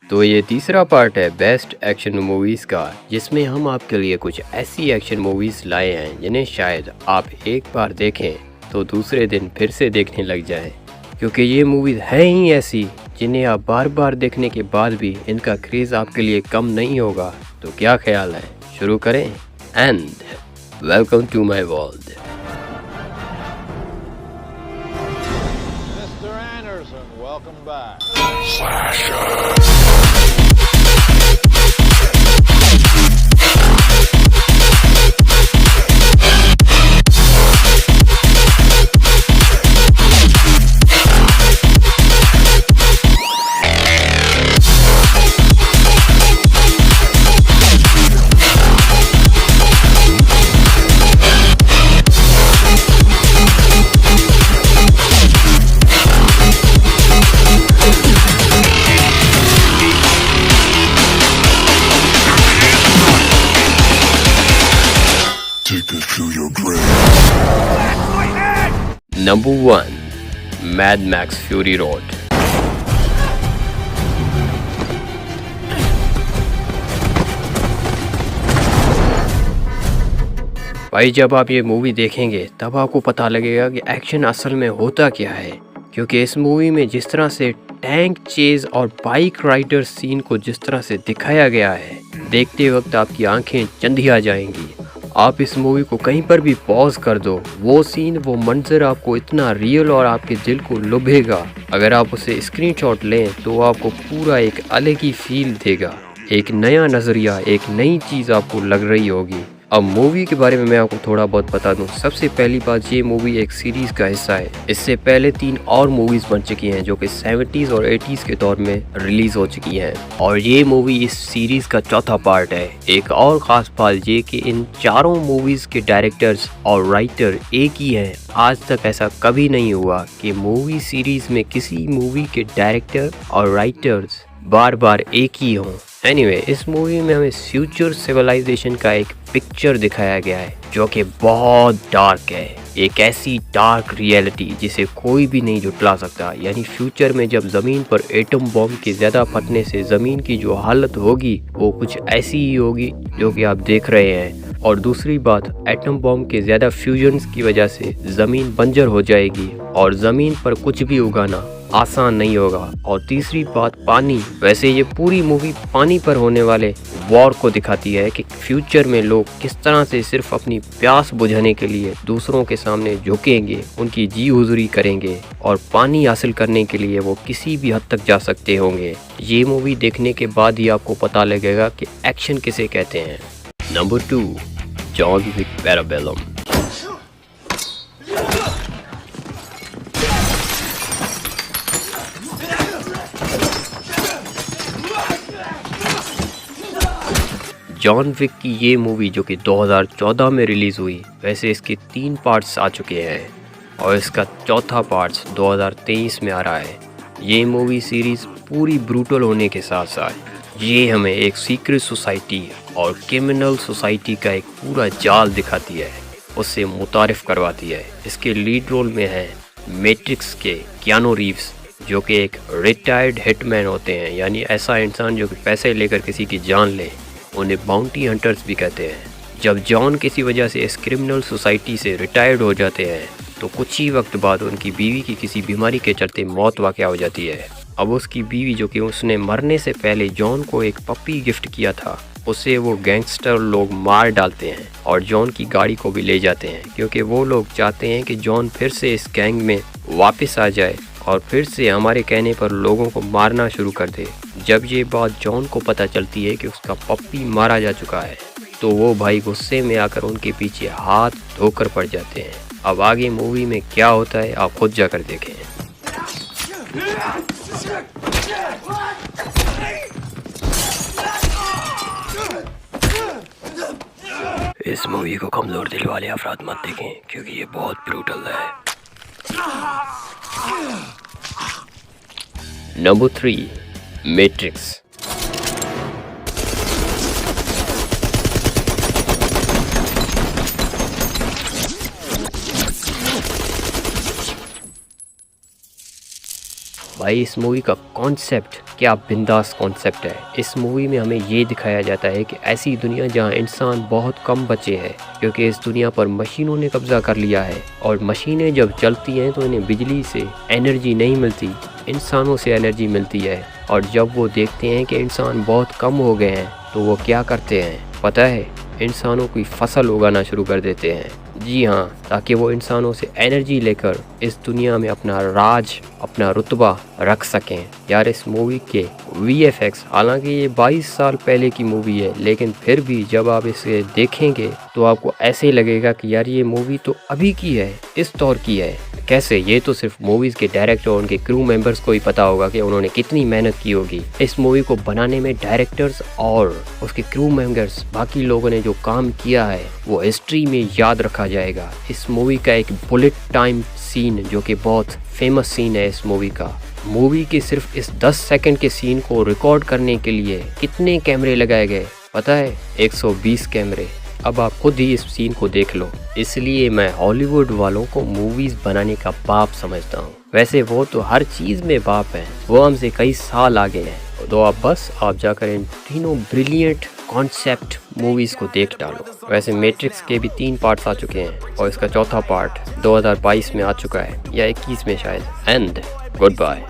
तो ये तीसरा पार्ट है बेस्ट एक्शन मूवीज़ का, जिसमें हम आपके लिए कुछ ऐसी एक्शन मूवीज़ लाए हैं जिन्हें शायद आप एक बार देखें तो दूसरे दिन फिर से देखने लग जाएं, क्योंकि ये मूवीज़ हैं ही ऐसी जिन्हें आप बार बार देखने के बाद भी इनका क्रेज़ आपके लिए कम नहीं होगा। तो क्या ख्याल है, शुरू करें? And welcome to my world. Mr. Anderson, welcome back. Take us to your grave. Number 1, Mad Max Fury Road। भाई जब आप ये मूवी देखेंगे तब आपको पता लगेगा कि एक्शन असल में होता क्या है, क्योंकि इस मूवी में जिस तरह से टैंक चेज और बाइक राइडर सीन को जिस तरह से दिखाया गया है, देखते वक्त आपकी आंखें चंधिया जाएंगी। आप इस मूवी को कहीं पर भी पॉज कर दो, वो सीन वो मंजर आपको इतना रियल और आपके दिल को लुभेगा। अगर आप उसे स्क्रीनशॉट लें तो आपको पूरा एक अलग ही फील देगा, एक नया नज़रिया, एक नई चीज़ आपको लग रही होगी। अब मूवी के बारे में मैं आपको थोड़ा बहुत बता दूं। सबसे पहली बात, ये मूवी एक सीरीज़ का हिस्सा है। इससे पहले 3 और मूवीज़ बन चुकी हैं जो कि 70s और 80s के दौर में रिलीज़ हो चुकी हैं, और ये मूवी इस सीरीज़ का चौथा पार्ट है। एक और ख़ास बात ये कि इन चारों मूवीज़ के डायरेक्टर्स और राइटर एक ही हैं। आज तक ऐसा कभी नहीं हुआ कि मूवी सीरीज़ में किसी मूवी के डायरेक्टर और राइटर्स बार बार एक ही हों। एनीवे, इस मूवी में हमें फ्यूचर सिविलाइजेशन का एक पिक्चर दिखाया गया है जो कि बहुत डार्क है। एक ऐसी डार्क रियलिटी जिसे कोई भी नहीं जुटला सकता। यानी फ्यूचर में जब ज़मीन पर एटम बॉम्ब के ज़्यादा फटने से ज़मीन की जो हालत होगी वो कुछ ऐसी ही होगी जो कि आप देख रहे हैं। और दूसरी बात, एटम बॉम्ब के ज़्यादा फ्यूजन्स की वजह से ज़मीन बंजर हो जाएगी और ज़मीन पर कुछ भी उगाना आसान नहीं होगा। और तीसरी बात, पानी। वैसे ये पूरी मूवी पानी पर होने वाले वॉर को दिखाती है कि फ्यूचर में लोग किस तरह से सिर्फ अपनी प्यास बुझाने के लिए दूसरों के सामने झुकेंगे, उनकी जी हुजूरी करेंगे और पानी हासिल करने के लिए वो किसी भी हद तक जा सकते होंगे। ये मूवी देखने के बाद ही आपको पता लगेगा कि एक्शन किसे कहते हैं। Number 2, John Wick Parabellum. John Wick की ये मूवी जो कि 2014 में रिलीज़ हुई, वैसे इसके 3 पार्ट्स आ चुके हैं और इसका चौथा पार्ट्स 2023 में आ रहा है। ये मूवी सीरीज़ पूरी ब्रूटल होने के साथ साथ ये हमें एक सीक्रेट सोसाइटी और क्रिमिनल सोसाइटी का एक पूरा जाल दिखाती है, उससे मुतारिफ करवाती है। इसके लीड रोल में है मैट्रिक्स के कियानो रीव्स, जो कि एक रिटायर्ड हिटमैन होते हैं। यानी ऐसा इंसान जो कि पैसे लेकर किसी की जान ले, उन्हें बाउंटी हंटर्स भी कहते हैं। जब जॉन किसी वजह से इस क्रिमिनल सोसाइटी से रिटायर्ड हो जाते हैं तो कुछ ही वक्त बाद उनकी बीवी की किसी बीमारी के चलते मौत वाक़या हो जाती है। अब उसकी बीवी, जो कि उसने मरने से पहले जॉन को एक पपी गिफ्ट किया था, उसे वो गैंगस्टर लोग मार डालते हैं और जॉन की गाड़ी को भी ले जाते हैं, क्योंकि वो लोग चाहते हैं कि जॉन फिर से इस गैंग में वापस आ जाए और फिर से हमारे कहने पर लोगों को मारना शुरू कर दे। जब ये बात जॉन को पता चलती है कि उसका पप्पी मारा जा चुका है तो वो भाई गुस्से में आकर उनके पीछे हाथ धोकर पड़ जाते हैं। अब आगे मूवी में क्या होता है आप खुद जाकर देखें। इस मूवी को कमज़ोर दिल वाले अफराद मत देखें, क्योंकि ये बहुत ब्रूटल है। Number 3, matrix. भाई इस मूवी का कॉन्सेप्ट क्या बिंदास कॉन्सेप्ट है। इस मूवी में हमें ये दिखाया जाता है कि ऐसी दुनिया जहाँ इंसान बहुत कम बचे हैं, क्योंकि इस दुनिया पर मशीनों ने कब्जा कर लिया है और मशीनें जब चलती हैं तो इन्हें बिजली से एनर्जी नहीं मिलती, इंसानों से एनर्जी मिलती है। और जब वो देखते हैं कि इंसान बहुत कम हो गए हैं तो वो क्या करते हैं पता है, इंसानों की फसल उगाना शुरू कर देते हैं। जी हाँ, ताकि वो इंसानों से एनर्जी लेकर इस दुनिया में अपना राज, अपना रुतबा रख सकें। यार इस मूवी के VFX, हालांकि ये 22 साल पहले की मूवी है, लेकिन फिर भी जब आप इसे देखेंगे तो आपको ऐसे लगेगा कि यार ये मूवी तो अभी की है, इस दौर की है। कैसे? ये तो सिर्फ मूवीज़ के डायरेक्टर और उनके क्रू मेंबर्स को ही पता होगा कि उन्होंने कितनी मेहनत की होगी इस मूवी को बनाने में। डायरेक्टर्स और उसके क्रू मेंबर्स, बाकी लोगों ने जो काम किया है वो हिस्ट्री में याद रखा जाएगा। इस मूवी का एक बुलेट टाइम सीन जो कि बहुत फेमस सीन है इस मूवी का, मूवी के सिर्फ इस 10 सेकंड के सीन को रिकॉर्ड करने के लिए कितने कैमरे लगाए गए पता है? 120 कैमरे। अब आप खुद ही इस सीन को देख लो। इसलिए मैं हॉलीवुड वालों को मूवीज़ बनाने का बाप समझता हूँ। वैसे वो तो हर चीज़ में बाप हैं, वो हमसे कई साल आगे हैं। तो आप जाकर इन तीनों ब्रिलियंट कॉन्सेप्ट मूवीज़ को देख डालो। वैसे मैट्रिक्स के भी 3 पार्ट्स आ चुके हैं और इसका चौथा पार्ट 2022 में आ चुका है या 21 में शायद। And good bye.